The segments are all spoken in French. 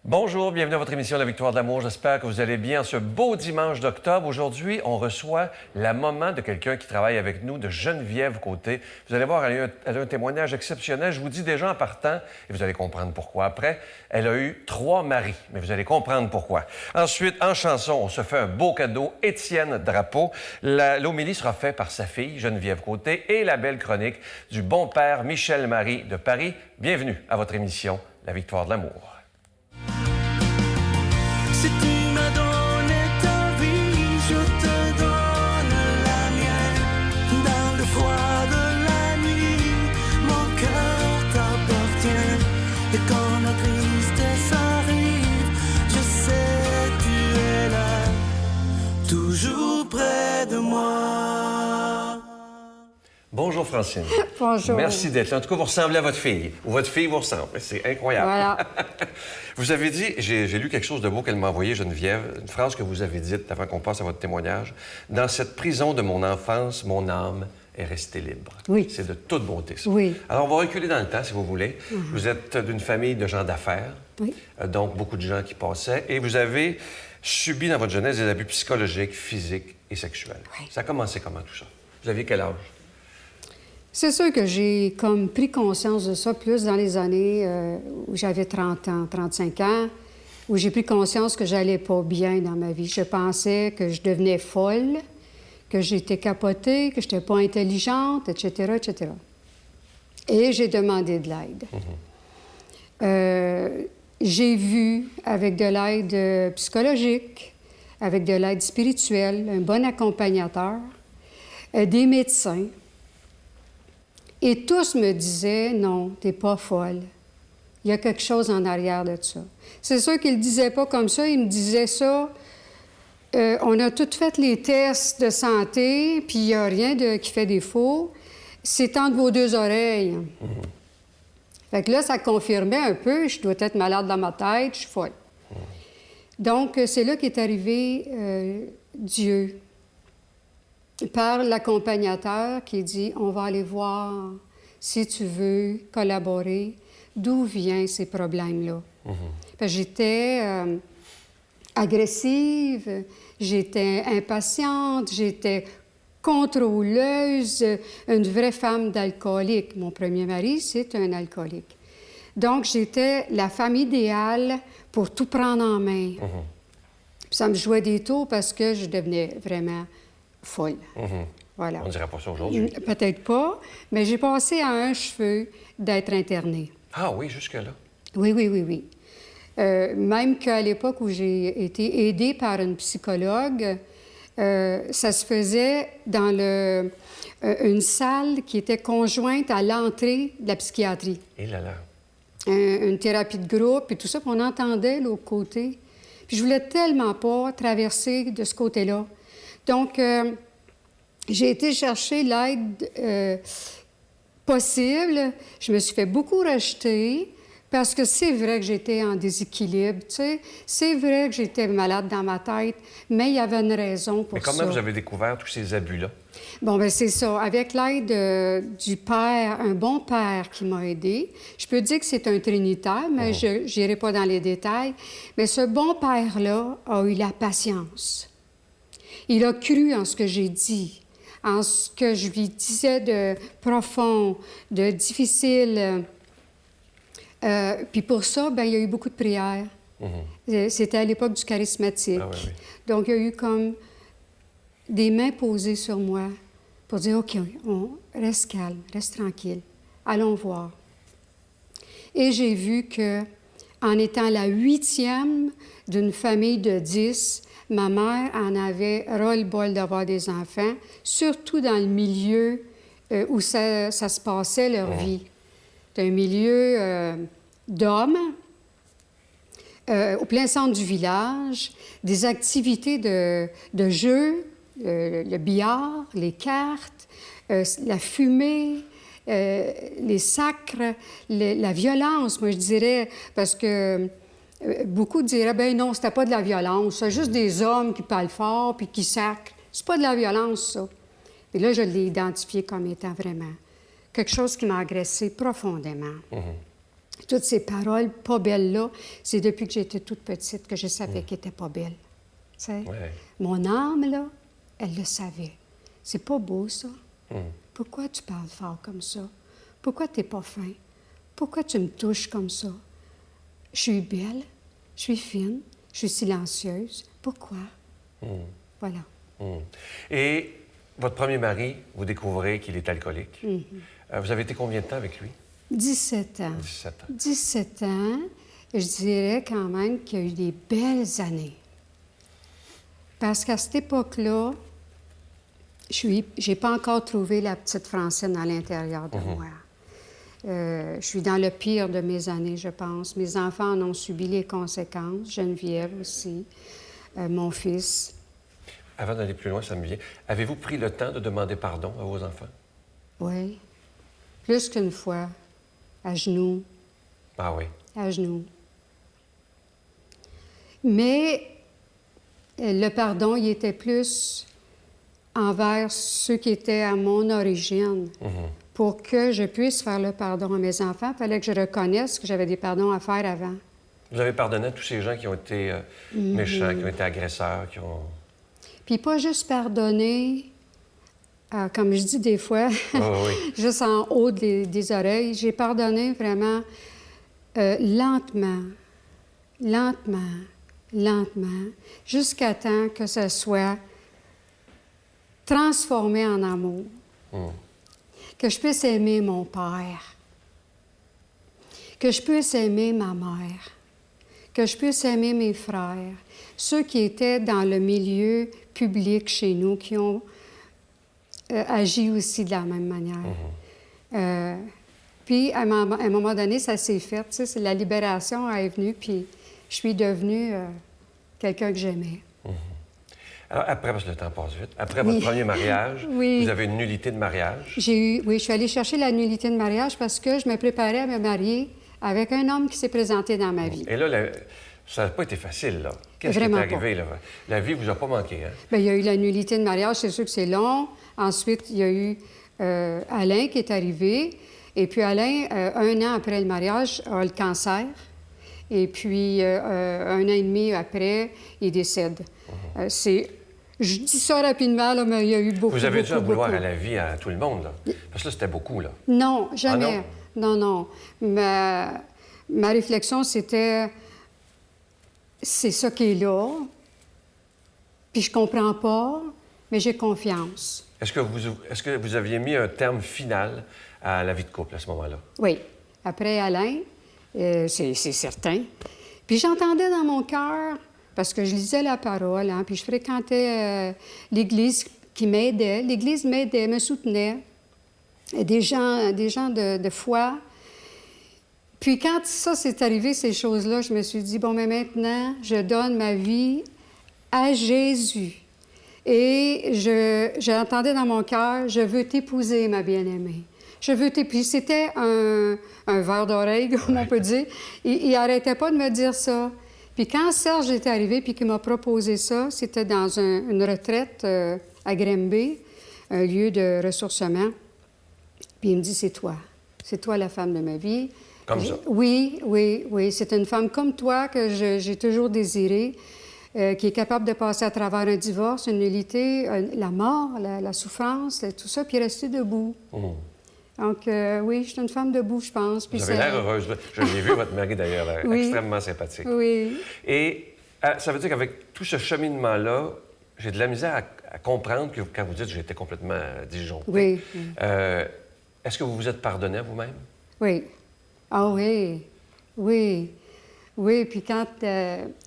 Bonjour, bienvenue à votre émission La Victoire de l'amour. J'espère que vous allez bien ce beau dimanche d'octobre. Aujourd'hui, on reçoit la maman de quelqu'un qui travaille avec nous, de Geneviève Côté. Vous allez voir, elle a un témoignage exceptionnel. Je vous dis déjà en partant, et vous allez comprendre pourquoi après. Elle a eu 3 maris, mais vous allez comprendre pourquoi. Ensuite, en chanson, on se fait un beau cadeau. Étienne Drapeau. L'homélie sera faite par sa fille, Geneviève Côté, et la belle chronique du bon père Michel-Marie de Paris. Bienvenue à votre émission La Victoire de l'amour. Si tu me donnes ta vie, je te donne la mienne. Dans le froid de la nuit, mon cœur t'appartient. Et quand la tristesse arrive, je sais tu es là, toujours près de moi. Bonjour Francine. Bonjour. Merci d'être là. En tout cas, vous ressemblez à votre fille. Ou votre fille vous ressemble. C'est incroyable. Voilà. Vous avez dit, j'ai lu quelque chose de beau qu'elle m'a envoyé, Geneviève, une phrase que vous avez dite avant qu'on passe à votre témoignage. « Dans cette prison de mon enfance, mon âme est restée libre. » Oui. C'est de toute beauté, ça. Oui. Alors, on va reculer dans le temps, si vous voulez. Vous êtes d'une famille de gens d'affaires. Oui. Donc, beaucoup de gens qui passaient. Et vous avez subi dans votre jeunesse des abus psychologiques, physiques et sexuels. Oui. Ça a commencé comment, tout ça? Vous aviez quel âge? C'est sûr que j'ai comme pris conscience de ça plus dans les années où j'avais 30 ans, 35 ans, où j'ai pris conscience que j'allais pas bien dans ma vie. Je pensais que je devenais folle, que j'étais capotée, que je n'étais pas intelligente, etc., etc. Et j'ai demandé de l'aide. J'ai vu, avec de l'aide psychologique, avec de l'aide spirituelle, un bon accompagnateur, des médecins. Et tous me disaient, non, t'es pas folle. Il y a quelque chose en arrière de ça. C'est sûr qu'ils ne le disaient pas comme ça, ils me disaient ça. On a toutes fait les tests de santé, puis il n'y a rien qui fait défaut. C'est entre vos 2 oreilles. Fait que là, ça confirmait un peu, je dois être malade dans ma tête, je suis folle. Donc, c'est là qu'est arrivé Dieu, par l'accompagnateur qui dit « On va aller voir, si tu veux collaborer, d'où viennent ces problèmes-là. Parce que j'étais agressive, j'étais impatiente, j'étais contrôleuse, une vraie femme d'alcoolique. Mon premier mari, c'est un alcoolique. Donc, j'étais la femme idéale pour tout prendre en main. Puis ça me jouait des tours parce que je devenais vraiment folle. Voilà. On ne dirait pas ça aujourd'hui. Peut-être pas, mais j'ai passé à un cheveu d'être internée. Ah oui, jusque-là? Oui, oui, oui, oui. Même qu'à l'époque où j'ai été aidée par une psychologue, ça se faisait dans une salle qui était conjointe à l'entrée de la psychiatrie. Et là là. Une thérapie de groupe et tout ça, puis on entendait l'autre côté. Puis je voulais tellement pas traverser de ce côté-là. Donc, j'ai été chercher l'aide possible. Je me suis fait beaucoup rejeter parce que c'est vrai que j'étais en déséquilibre, tu sais. C'est vrai que j'étais malade dans ma tête, mais il y avait une raison pour ça. Mais comment vous avez découvert tous ces abus-là? Bon, bien, c'est ça. Avec l'aide du père, un bon père qui m'a aidée, je peux dire que c'est un trinitaire, mais je n'irai pas dans les détails. Mais ce bon père-là a eu la patience. Il a cru en ce que j'ai dit, en ce que je lui disais de profond, de difficile. Puis pour ça, bien, il y a eu beaucoup de prières. C'était à l'époque du charismatique. Ah, oui, oui. Donc, il y a eu comme des mains posées sur moi pour dire, OK, on reste calme, reste tranquille, allons voir. Et j'ai vu que, en étant la 8e d'une famille de 10, ma mère en avait ras-le-bol d'avoir des enfants, surtout dans le milieu où ça se passait, leur vie. C'est un milieu d'hommes, au plein centre du village, des activités de jeux, le billard, les cartes, la fumée, les sacres, la violence, moi je dirais, parce que beaucoup diraient, ben non, c'était pas de la violence, c'est juste des hommes qui parlent fort puis qui sacrent. C'est pas de la violence, ça. Et là, je l'ai identifié comme étant vraiment quelque chose qui m'a agressé profondément. toutes ces paroles pas belles-là, c'est depuis que j'étais toute petite que je savais qu'elles n'étaient pas belles. Tu sais? Ouais. Mon âme, là, elle le savait. C'est pas beau, ça? Pourquoi tu parles fort comme ça? Pourquoi tu n'es pas fin? Pourquoi tu me touches comme ça? Je suis belle, je suis fine, je suis silencieuse. Pourquoi? Voilà. Et votre premier mari, vous découvrez qu'il est alcoolique. Vous avez été combien de temps avec lui? 17 ans. 17 ans. 17 ans, je dirais quand même qu'il y a eu des belles années. Parce qu'à cette époque-là, j'ai pas encore trouvé la petite Francine à l'intérieur de moi. Je suis dans le pire de mes années, je pense. Mes enfants en ont subi les conséquences, Geneviève aussi, mon fils. Avant d'aller plus loin, ça me vient. Avez-vous pris le temps de demander pardon à vos enfants? Oui, plus qu'une fois, à genoux, Ah oui. à genoux. Mais le pardon, il était plus envers ceux qui étaient à mon origine. Pour que je puisse faire le pardon à mes enfants, il fallait que je reconnaisse que j'avais des pardons à faire avant. Vous avez pardonné à tous ces gens qui ont été méchants, qui ont été agresseurs, qui ont... Puis pas juste pardonner, comme je dis des fois, juste en haut des oreilles. J'ai pardonné vraiment lentement, jusqu'à temps que ça soit transformé en amour. Que je puisse aimer mon père, que je puisse aimer ma mère, que je puisse aimer mes frères, ceux qui étaient dans le milieu public chez nous, qui ont agi aussi de la même manière. Puis, à un moment donné, ça s'est fait. Tu sais, la libération est venue, puis je suis devenue quelqu'un que j'aimais. Alors, après, parce que le temps passe vite, après votre premier mariage, vous avez une nullité de mariage. Oui, je suis allée chercher la nullité de mariage parce que je me préparais à me marier avec un homme qui s'est présenté dans ma vie. Et là, ça n'a pas été facile, là. Qu'est-ce qui est arrivé, là? La vie vous a pas manqué, hein? Bien, il y a eu la nullité de mariage, c'est sûr que c'est long. Ensuite, il y a eu Alain qui est arrivé. Et puis Alain, un an après le mariage, a le cancer. Et puis, un an et demi après, il décède. Je dis ça rapidement, là, mais il y a eu beaucoup, vous avez dû en vouloir beaucoup. à la vie à tout le monde, là? Parce que là, c'était beaucoup, là. Non, jamais. Ah, non? Non. Ma réflexion, c'était... C'est ça qui est là. Puis je comprends pas, mais j'ai confiance. Est-ce que vous aviez mis un terme final à la vie de couple à ce moment-là? Oui. Après Alain, c'est certain. Puis j'entendais dans mon cœur, parce que je lisais la parole, hein, puis je fréquentais l'Église qui m'aidait. L'Église m'aidait, me soutenait. Et des gens de foi. Puis quand ça s'est arrivé, ces choses-là, je me suis dit, bon, mais maintenant, je donne ma vie à Jésus. Et j'entendais dans mon cœur, je veux t'épouser, ma bien-aimée. Je veux t'épouser. C'était un verre d'oreille, comme on peut dire. Il n'arrêtait pas de me dire ça. Puis quand Serge est arrivé puis qu'il m'a proposé ça, c'était dans une retraite à Grimby, un lieu de ressourcement. Puis il me dit, c'est toi la femme de ma vie. Comme ça? Oui. C'est une femme comme toi que j'ai toujours désirée, qui est capable de passer à travers un divorce, une nullité, la mort, la souffrance, tout ça, puis rester debout. Donc, oui, je suis une femme debout, je pense. Puis vous avez l'air heureuse. Je l'ai vu, votre mari, d'ailleurs, extrêmement sympathique. Oui. Et ça veut dire qu'avec tout ce cheminement-là, j'ai de la misère à comprendre que quand vous dites que j'étais complètement disjoncté. Oui. Est-ce que vous vous êtes pardonné à vous-même? Oui. Ah oui. Oui, puis quand...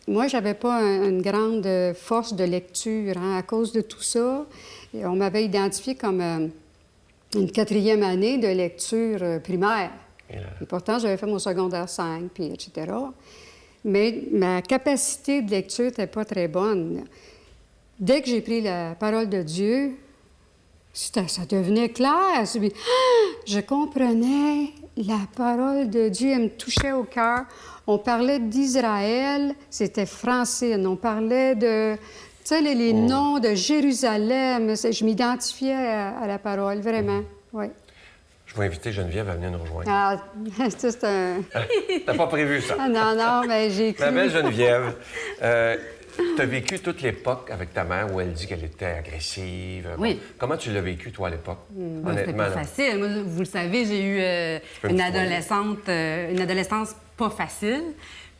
moi, j'avais pas une grande force de lecture, hein, à cause de tout ça. Et on m'avait identifié comme une 4e année de lecture primaire. Et pourtant, j'avais fait mon secondaire 5, puis etc. Mais ma capacité de lecture n'était pas très bonne. Dès que j'ai pris la parole de Dieu, ça devenait clair. Je comprenais la parole de Dieu, elle me touchait au cœur. On parlait d'Israël, c'était Francine. On parlait de, tu sais, les noms de Jérusalem. Je m'identifiais à la parole, vraiment, oui. Je vais inviter Geneviève à venir nous rejoindre. Ah, ça, c'est un... T'as pas prévu ça? Ah, non, mais j'ai cru... Ma belle Geneviève, tu as vécu toute l'époque avec ta mère où elle dit qu'elle était agressive. Oui. Bon, comment tu l'as vécu, toi, à l'époque? C'était pas là? facile. Moi, vous le savez, j'ai eu une adolescence pas facile.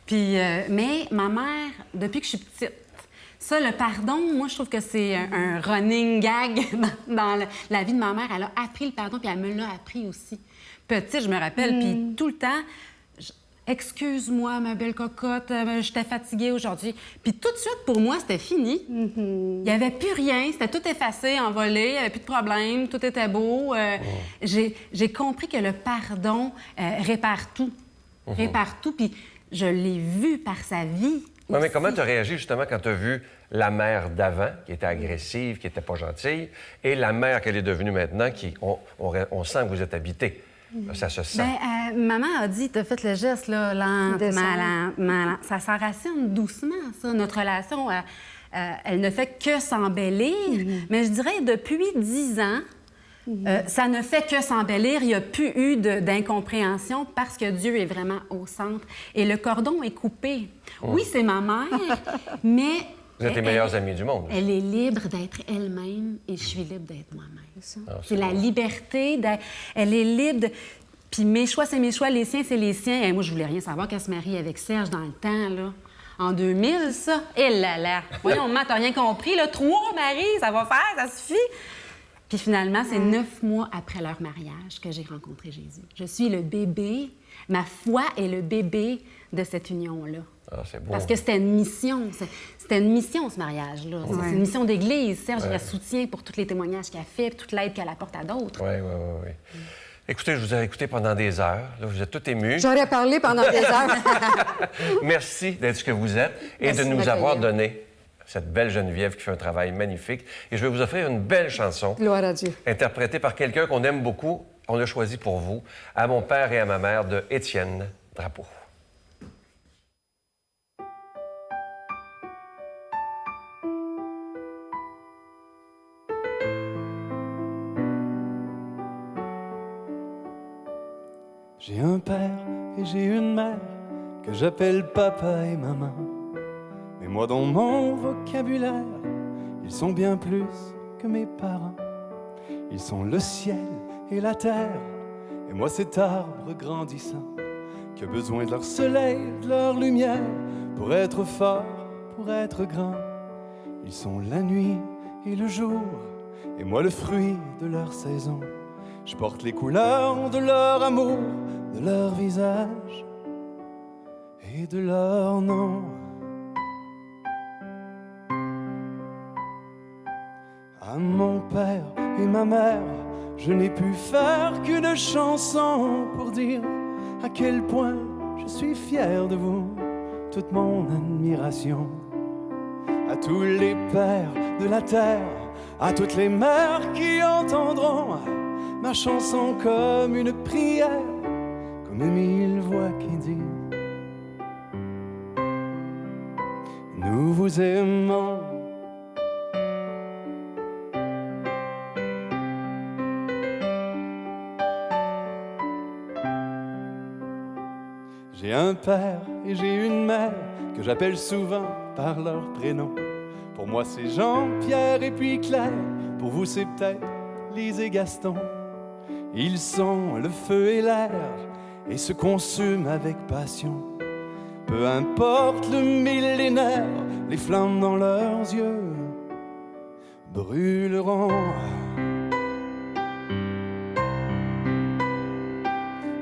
Puis, mais ma mère, depuis que je suis petite, ça, le pardon, moi, je trouve que c'est un running gag dans la vie de ma mère. Elle a appris le pardon, puis elle me l'a appris aussi. Petite, je me rappelle, puis tout le temps, excuse-moi, ma belle cocotte, j'étais fatiguée aujourd'hui. Puis tout de suite, pour moi, c'était fini. Il n'y avait plus rien, c'était tout effacé, envolé, il n'y avait plus de problème, tout était beau. J'ai compris que le pardon répare tout. Répare tout, puis je l'ai vu par sa vie. Ouais, mais aussi. comment tu as réagi justement quand tu as vu la mère d'avant, qui était agressive, qui n'était pas gentille, et la mère qu'elle est devenue maintenant, qui, on sent que vous êtes habité. Ça se sent. Bien, maman a dit, t'as fait le geste, là, lentement. Ça s'enracine doucement, ça. Notre relation, elle ne fait que s'embellir. Mais je dirais, depuis 10 ans, ça ne fait que s'embellir. Il n'y a plus eu d'incompréhension parce que Dieu est vraiment au centre. Et le cordon est coupé. Oui, c'est ma mère, mais... Vous êtes les meilleurs amis du monde. Elle est libre d'être elle-même et je suis libre d'être moi-même. Ah, C'est la liberté. Elle est libre de... Puis mes choix, c'est mes choix. Les siens, c'est les siens. Et moi, je voulais rien savoir qu'elle se marie avec Serge dans le temps, là. En 2000, ça. Et là là. Voyons, maman, t'as rien compris, là. 3 maris, ça va faire, ça suffit. Puis finalement, c'est 9 mois après leur mariage que j'ai rencontré Jésus. Je suis le bébé. Ma foi est le bébé de cette union-là. Ah, c'est beau. Parce que c'était une mission. C'était une mission, ce mariage-là. C'est une mission d'Église. Serge, il la soutient pour tous les témoignages qu'elle fait, puis toute l'aide qu'elle apporte à d'autres. Oui. Écoutez, je vous ai écouté pendant des heures. Là, vous êtes tout émus. J'aurais parlé pendant des heures. Merci d'être ce que vous êtes et Merci de nous de avoir m'accueillir. donné cette belle Geneviève qui fait un travail magnifique. Et je vais vous offrir une belle chanson Gloire à Dieu. interprétée par quelqu'un qu'on aime beaucoup. On l'a choisi pour vous, à mon père et à ma mère, de Étienne Drapeau. J'ai un père et j'ai une mère que j'appelle papa et maman. Mais moi dans mon vocabulaire, ils sont bien plus que mes parents. Ils sont le ciel et la terre, et moi cet arbre grandissant qui a besoin de leur soleil, de leur lumière pour être fort, pour être grand. Ils sont la nuit et le jour, et moi le fruit de leur saison. Je porte les couleurs de leur amour, de leur visage et de leur nom. À mon père et ma mère, je n'ai pu faire qu'une chanson pour dire à quel point je suis fier de vous, toute mon admiration. À tous les pères de la terre, à toutes les mères qui entendront ma chanson comme une prière, comme 1000 voix qui disent: nous vous aimons. J'ai un père et j'ai une mère que j'appelle souvent par leur prénom. Pour moi c'est Jean, Pierre et puis Claire. Pour vous c'est peut-être Lise et Gaston. Ils sont le feu et l'air et se consument avec passion. Peu importe le millénaire, les flammes dans leurs yeux brûleront.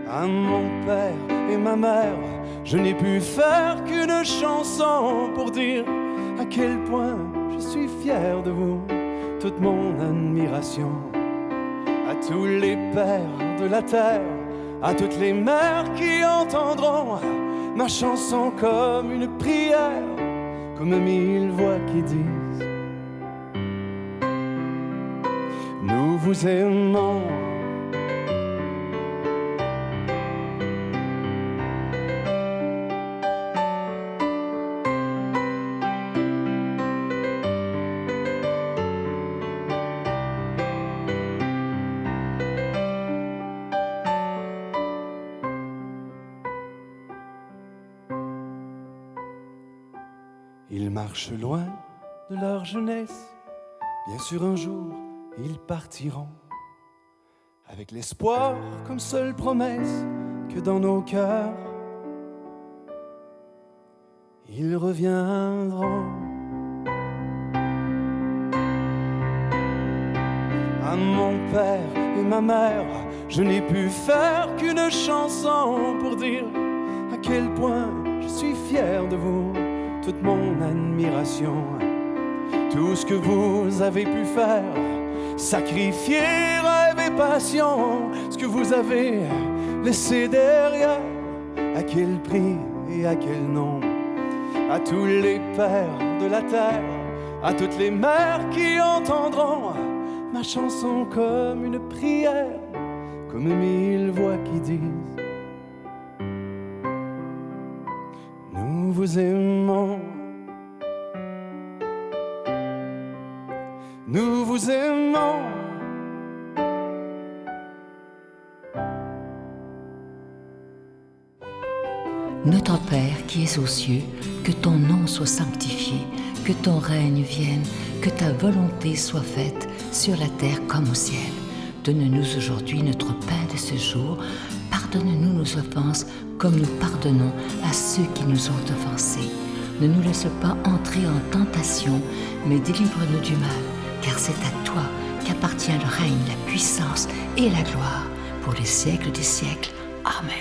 À mon père et ma mère, je n'ai pu faire qu'une chanson pour dire à quel point je suis fier de vous, toute mon admiration. À tous les pères de la terre, à toutes les mères qui entendront ma chanson comme une prière, comme 1000 voix qui disent: nous vous aimons. Ils marchent loin de leur jeunesse. Bien sûr un jour ils partiront, avec l'espoir comme seule promesse que dans nos cœurs ils reviendront. À mon père et ma mère, je n'ai pu faire qu'une chanson pour dire à quel point je suis fier de vous, toute mon admiration. Tout ce que vous avez pu faire, sacrifier rêve et passion, ce que vous avez laissé derrière, à quel prix et à quel nom. À tous les pères de la terre, à toutes les mères qui entendront ma chanson comme une prière, comme 1000 voix qui disent nous vous aimons. Nous vous aimons. Notre Père qui es aux cieux, que ton nom soit sanctifié, que ton règne vienne, que ta volonté soit faite sur la terre comme au ciel. Donne-nous aujourd'hui notre pain de ce jour. Pardonne-nous nos offenses comme nous pardonnons à ceux qui nous ont offensés. Ne nous laisse pas entrer en tentation, mais délivre-nous du mal. Car c'est à toi qu'appartient le règne, la puissance et la gloire pour les siècles des siècles. Amen.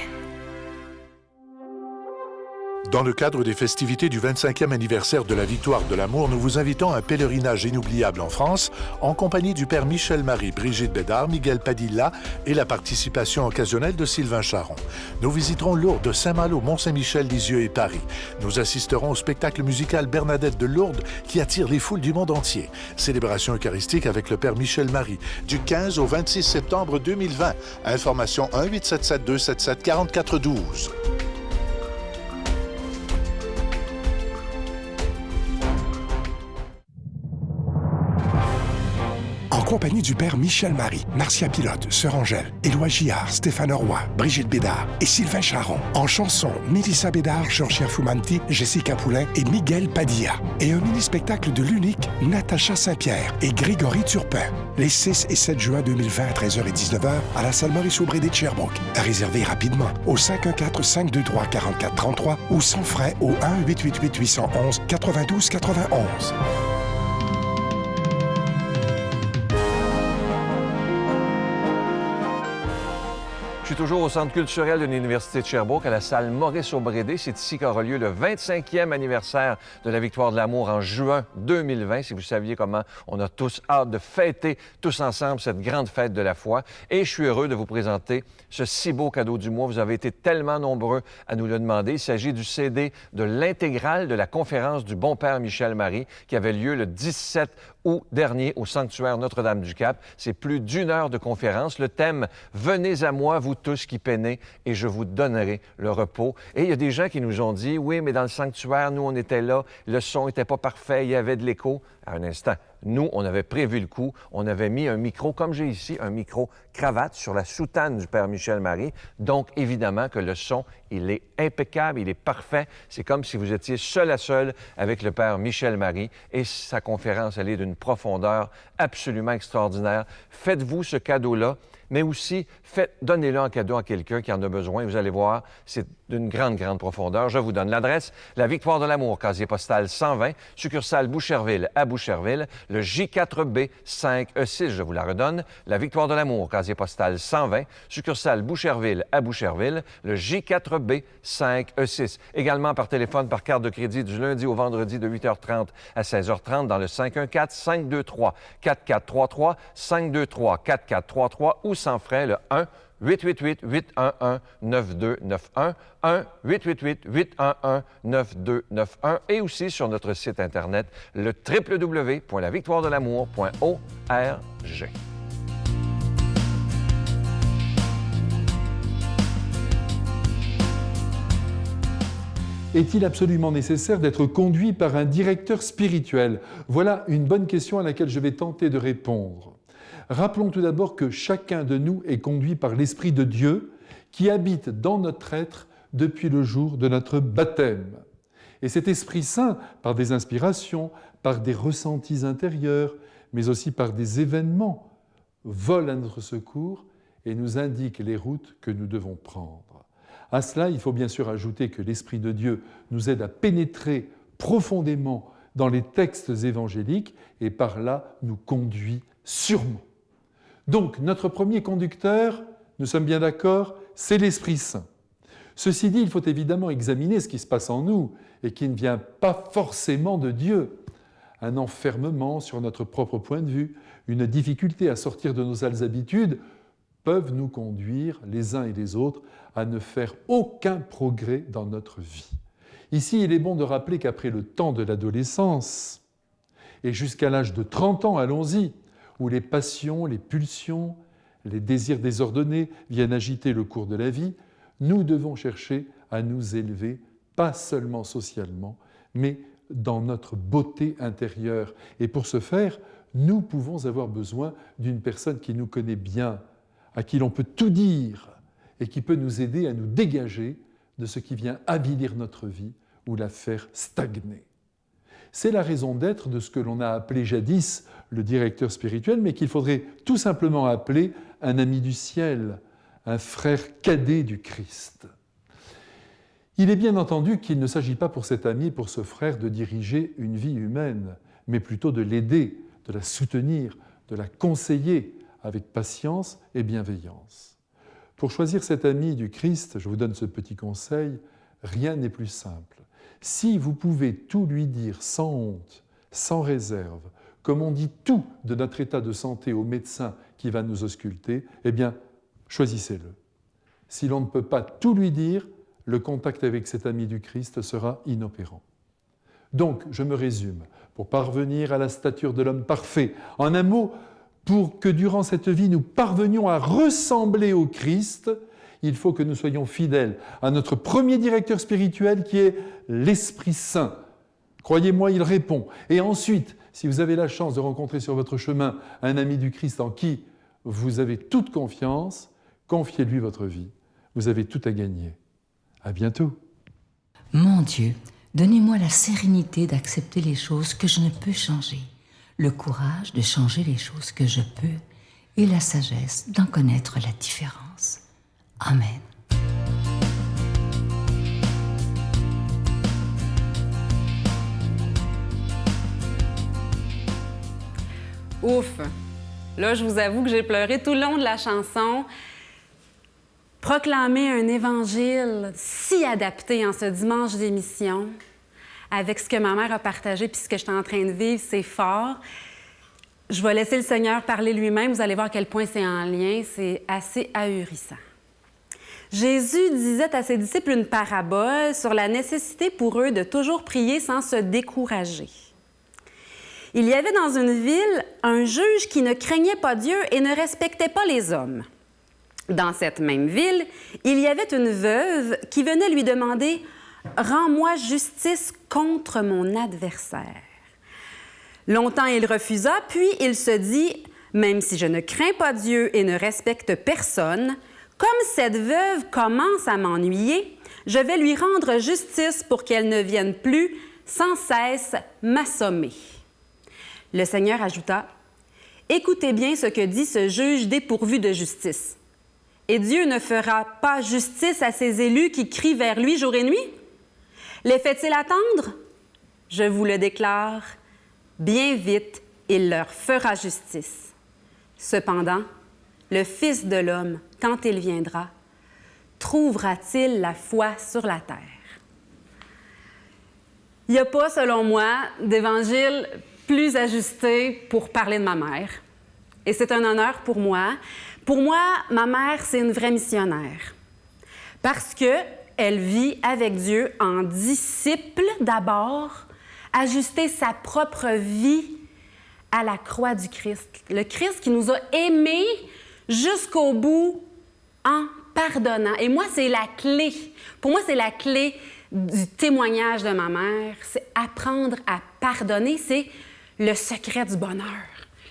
Dans le cadre des festivités du 25e anniversaire de la Victoire de l'amour, nous vous invitons à un pèlerinage inoubliable en France, en compagnie du Père Michel-Marie, Brigitte Bédard, Miguel Padilla et la participation occasionnelle de Sylvain Charon. Nous visiterons Lourdes, Saint-Malo, Mont-Saint-Michel, Lisieux et Paris. Nous assisterons au spectacle musical Bernadette de Lourdes qui attire les foules du monde entier. Célébration eucharistique avec le Père Michel-Marie du 15 au 26 septembre 2020. Information 1-877-277-4412. En compagnie du Père Michel-Marie, Marcia Pilote, Sœur Angèle, Éloi Gillard, Stéphane Roy, Brigitte Bédard et Sylvain Charon. En chanson, Mélissa Bédard, Georgia Fumanti, Jessica Poulain et Miguel Padilla. Et un mini-spectacle de l'unique Natacha Saint-Pierre et Grégory Turpin. Les 6 et 7 juin 2020 à 13h et 19h à la salle Maurice-Aubry de Sherbrooke. À réserver rapidement au 514-523-4433 ou sans frais au 1-888-811-9291. Je suis toujours au Centre culturel de l'Université de Sherbrooke, à la salle Maurice-Aubry. C'est ici qu'aura lieu le 25e anniversaire de la Victoire de l'amour en juin 2020. Si vous saviez comment on a tous hâte de fêter tous ensemble cette grande fête de la foi. Et je suis heureux de vous présenter ce si beau cadeau du mois. Vous avez été tellement nombreux à nous le demander. Il s'agit du CD de l'intégrale de la conférence du bon Père Michel-Marie qui avait lieu le 17 août dernier au sanctuaire Notre-Dame-du-Cap. C'est plus d'1 heure de conférence. Le thème « Venez à moi, vous tous qui peinez, et je vous donnerai le repos ». Et il y a des gens qui nous ont dit « Oui, mais dans le sanctuaire, nous, on était là, le son n'était pas parfait, il y avait de l'écho. » À un instant, nous, on avait prévu le coup. On avait mis un micro, comme j'ai ici, un micro-cravate sur la soutane du Père Michel-Marie. Donc, évidemment que le son, il est impeccable, il est parfait. C'est comme si vous étiez seul à seul avec le Père Michel-Marie. Et sa conférence, elle est d'une profondeur absolument extraordinaire. Faites-vous ce cadeau-là, mais aussi donnez-le en cadeau à quelqu'un qui en a besoin. Vous allez voir, c'est d'une grande, grande profondeur. Je vous donne l'adresse. La Victoire de l'amour, casier postal 120, succursale Boucherville à Boucherville, le J4B 5E6, je vous la redonne. La Victoire de l'amour, casier postal 120, succursale Boucherville à Boucherville, le J4B 5E6. Également par téléphone, par carte de crédit du lundi au vendredi de 8h30 à 16h30 dans le 514-523-4433, 523-4433 ou sans frais le 1-888-811-9291, 1-888-811-9291 et aussi sur notre site Internet, le www.lavictoiredelamour.org. Est-il absolument nécessaire d'être conduit par un directeur spirituel? Voilà une bonne question à laquelle je vais tenter de répondre. Rappelons tout d'abord que chacun de nous est conduit par l'Esprit de Dieu qui habite dans notre être depuis le jour de notre baptême. Et cet Esprit Saint, par des inspirations, par des ressentis intérieurs, mais aussi par des événements, vole à notre secours et nous indique les routes que nous devons prendre. À cela, il faut bien sûr ajouter que l'Esprit de Dieu nous aide à pénétrer profondément dans les textes évangéliques et par là nous conduit sûrement. Donc, notre premier conducteur, nous sommes bien d'accord, c'est l'Esprit Saint. Ceci dit, il faut évidemment examiner ce qui se passe en nous et qui ne vient pas forcément de Dieu. Un enfermement sur notre propre point de vue, une difficulté à sortir de nos sales habitudes peuvent nous conduire, les uns et les autres, à ne faire aucun progrès dans notre vie. Ici, il est bon de rappeler qu'après le temps de l'adolescence, et jusqu'à l'âge de 30 ans, allons-y, où les passions, les pulsions, les désirs désordonnés viennent agiter le cours de la vie, nous devons chercher à nous élever, pas seulement socialement, mais dans notre beauté intérieure. Et pour ce faire, nous pouvons avoir besoin d'une personne qui nous connaît bien, à qui l'on peut tout dire et qui peut nous aider à nous dégager de ce qui vient avilir notre vie ou la faire stagner. C'est la raison d'être de ce que l'on a appelé jadis le directeur spirituel, mais qu'il faudrait tout simplement appeler un ami du ciel, un frère cadet du Christ. Il est bien entendu qu'il ne s'agit pas pour cet ami, pour ce frère, de diriger une vie humaine, mais plutôt de l'aider, de la soutenir, de la conseiller avec patience et bienveillance. Pour choisir cet ami du Christ, je vous donne ce petit conseil, rien n'est plus simple. Si vous pouvez tout lui dire sans honte, sans réserve, comme on dit tout de notre état de santé au médecin qui va nous ausculter, eh bien, choisissez-le. Si l'on ne peut pas tout lui dire, le contact avec cet ami du Christ sera inopérant. Donc, je me résume, pour parvenir à la stature de l'homme parfait, en un mot, pour que durant cette vie nous parvenions à ressembler au Christ, il faut que nous soyons fidèles à notre premier directeur spirituel qui est l'Esprit Saint. Croyez-moi, il répond. Et ensuite, si vous avez la chance de rencontrer sur votre chemin un ami du Christ en qui vous avez toute confiance, confiez-lui votre vie. Vous avez tout à gagner. À bientôt. Mon Dieu, donnez-moi la sérénité d'accepter les choses que je ne peux changer, le courage de changer les choses que je peux et la sagesse d'en connaître la différence. Amen. Ouf! Là, je vous avoue que j'ai pleuré tout le long de la chanson. Proclamer un évangile si adapté en ce dimanche d'émission, avec ce que ma mère a partagé puis ce que je suis en train de vivre, c'est fort. Je vais laisser le Seigneur parler lui-même. Vous allez voir à quel point c'est en lien. C'est assez ahurissant. Jésus disait à ses disciples une parabole sur la nécessité pour eux de toujours prier sans se décourager. Il y avait dans une ville un juge qui ne craignait pas Dieu et ne respectait pas les hommes. Dans cette même ville, il y avait une veuve qui venait lui demander « Rends-moi justice contre mon adversaire ». Longtemps, il refusa, puis il se dit « Même si je ne crains pas Dieu et ne respecte personne, comme cette veuve commence à m'ennuyer, je vais lui rendre justice pour qu'elle ne vienne plus sans cesse m'assommer. » Le Seigneur ajouta « Écoutez bien ce que dit ce juge dépourvu de justice. Et Dieu ne fera pas justice à ses élus qui crient vers lui jour et nuit? Les fait-il attendre? Je vous le déclare, bien vite, il leur fera justice. Cependant, le Fils de l'homme, quand il viendra, trouvera-t-il la foi sur la terre? » Il n'y a pas, selon moi, d'évangile plus ajusté pour parler de ma mère. Et c'est un honneur pour moi. Pour moi, ma mère, c'est une vraie missionnaire. Parce qu'elle vit avec Dieu en disciple d'abord, ajuster sa propre vie à la croix du Christ. Le Christ qui nous a aimés jusqu'au bout en pardonnant. Et moi, c'est la clé. Pour moi, c'est la clé du témoignage de ma mère. C'est apprendre à pardonner. C'est le secret du bonheur,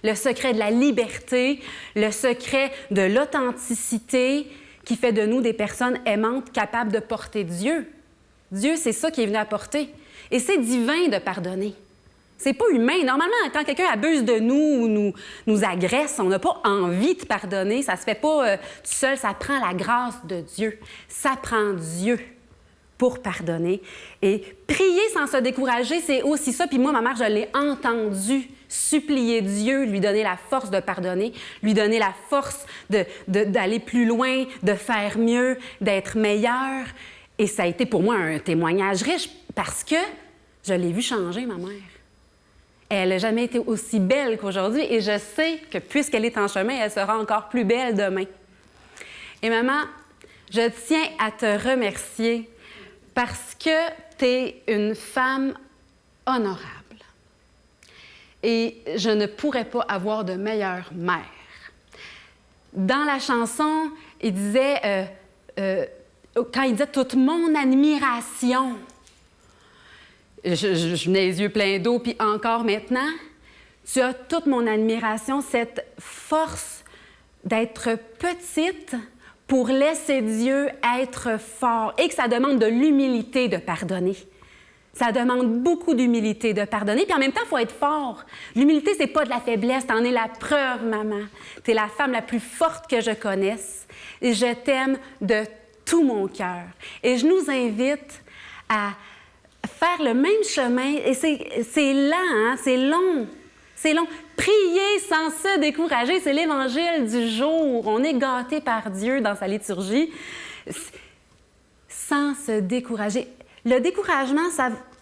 le secret de la liberté, le secret de l'authenticité qui fait de nous des personnes aimantes capables de porter Dieu. Dieu, c'est ça qui est venu apporter. Et c'est divin de pardonner. C'est pas humain. Normalement, quand quelqu'un abuse de nous ou nous agresse, on n'a pas envie de pardonner. Ça se fait pas tout seul. Ça prend la grâce de Dieu. Ça prend Dieu pour pardonner. Et prier sans se décourager, c'est aussi ça. Puis moi, ma mère, je l'ai entendu supplier Dieu, lui donner la force de pardonner, lui donner la force d'aller plus loin, de faire mieux, d'être meilleur. Et ça a été pour moi un témoignage riche parce que je l'ai vu changer, ma mère. Elle n'a jamais été aussi belle qu'aujourd'hui et je sais que puisqu'elle est en chemin, elle sera encore plus belle demain. Et maman, je tiens à te remercier parce que tu es une femme honorable. Et je ne pourrais pas avoir de meilleure mère. Dans la chanson, il disait, quand il disait « toute mon admiration », je venais les yeux pleins d'eau, puis encore maintenant, tu as toute mon admiration, cette force d'être petite pour laisser Dieu être fort et que ça demande de l'humilité de pardonner. Ça demande beaucoup d'humilité de pardonner, puis en même temps, il faut être fort. L'humilité, c'est pas de la faiblesse, t'en es la preuve, maman. T'es la femme la plus forte que je connaisse et je t'aime de tout mon cœur. Et je nous invite à faire le même chemin, et c'est lent, hein? C'est long. C'est long. Prier sans se décourager, c'est l'évangile du jour. On est gâtés par Dieu dans sa liturgie. Sans se décourager. Le découragement,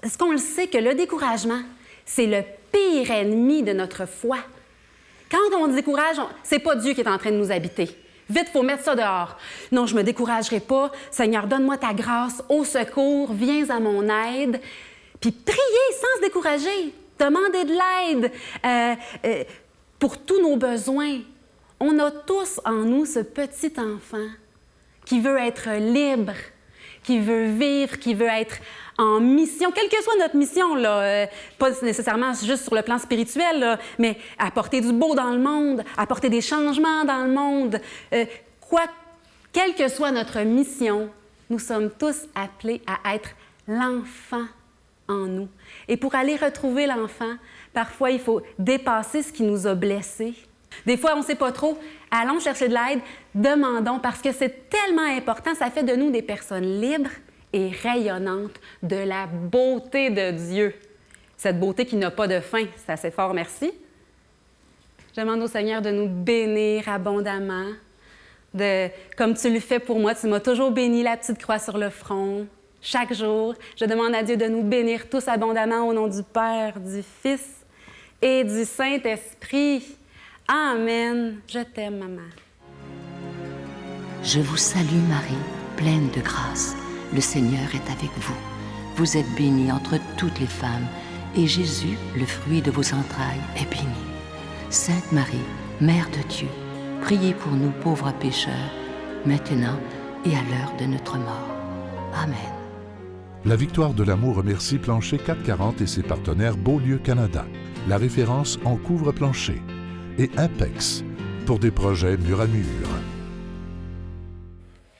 est-ce qu'on le sait que le découragement, c'est le pire ennemi de notre foi? Quand on se décourage, c'est pas Dieu qui est en train de nous habiter. Vite, il faut mettre ça dehors. Non, je ne me découragerai pas. Seigneur, donne-moi ta grâce, au secours, viens à mon aide. Puis prier sans se décourager, demander de l'aide pour tous nos besoins. On a tous en nous ce petit enfant qui veut être libre, qui veut vivre, qui veut être en mission, quelle que soit notre mission, là, pas nécessairement juste sur le plan spirituel, là, mais apporter du beau dans le monde, apporter des changements dans le monde. Quelle que soit notre mission, nous sommes tous appelés à être l'enfant en nous. Et pour aller retrouver l'enfant, parfois, il faut dépasser ce qui nous a blessés. Des fois, on ne sait pas trop. Allons chercher de l'aide, demandons, parce que c'est tellement important. Ça fait de nous des personnes libres et rayonnantes de la beauté de Dieu. Cette beauté qui n'a pas de fin. C'est assez fort, merci. Je demande au Seigneur de nous bénir abondamment. Comme tu le fais pour moi, tu m'as toujours béni la petite croix sur le front. Chaque jour, je demande à Dieu de nous bénir tous abondamment au nom du Père, du Fils et du Saint-Esprit. Amen. Je t'aime, maman. Je vous salue Marie, pleine de grâce. Le Seigneur est avec vous. Vous êtes bénie entre toutes les femmes, et Jésus, le fruit de vos entrailles, est béni. Sainte Marie, Mère de Dieu, priez pour nous pauvres pécheurs, maintenant et à l'heure de notre mort. Amen. La victoire de l'amour remercie Plancher 440 et ses partenaires Beaulieu Canada. La référence en couvre-plancher. Et Impex, pour des projets mur à mur.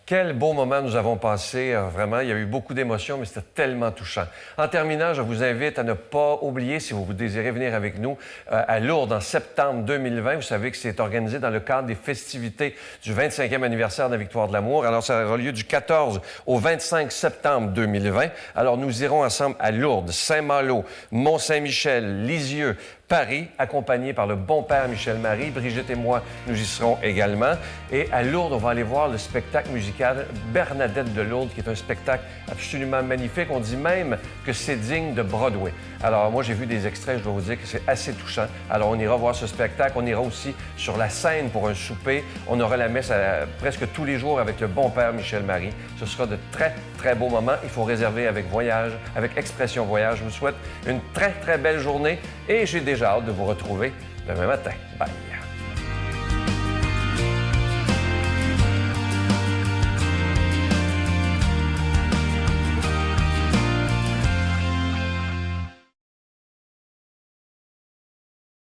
Quel beau moment nous avons passé, vraiment. Il y a eu beaucoup d'émotions, mais c'était tellement touchant. En terminant, je vous invite à ne pas oublier, si vous désirez venir avec nous à Lourdes en septembre 2020. Vous savez que c'est organisé dans le cadre des festivités du 25e anniversaire de la Victoire de l'amour. Alors, ça aura lieu du 14 au 25 septembre 2020. Alors, nous irons ensemble à Lourdes, Saint-Malo, Mont-Saint-Michel, Lisieux, Paris, accompagné par le bon père Michel Marie. Brigitte et moi, nous y serons également. Et à Lourdes, on va aller voir le spectacle musical Bernadette de Lourdes, qui est un spectacle absolument magnifique. On dit même que c'est digne de Broadway. Alors, moi, j'ai vu des extraits, je dois vous dire que c'est assez touchant. Alors, on ira voir ce spectacle. On ira aussi sur la scène pour un souper. On aura la messe presque tous les jours avec le bon père Michel Marie. Ce sera de très, très beaux moments. Il faut réserver avec Voyage, avec Expression Voyage. Je vous souhaite une très, très belle journée et j'ai déjà hâte de vous retrouver demain matin. Bye!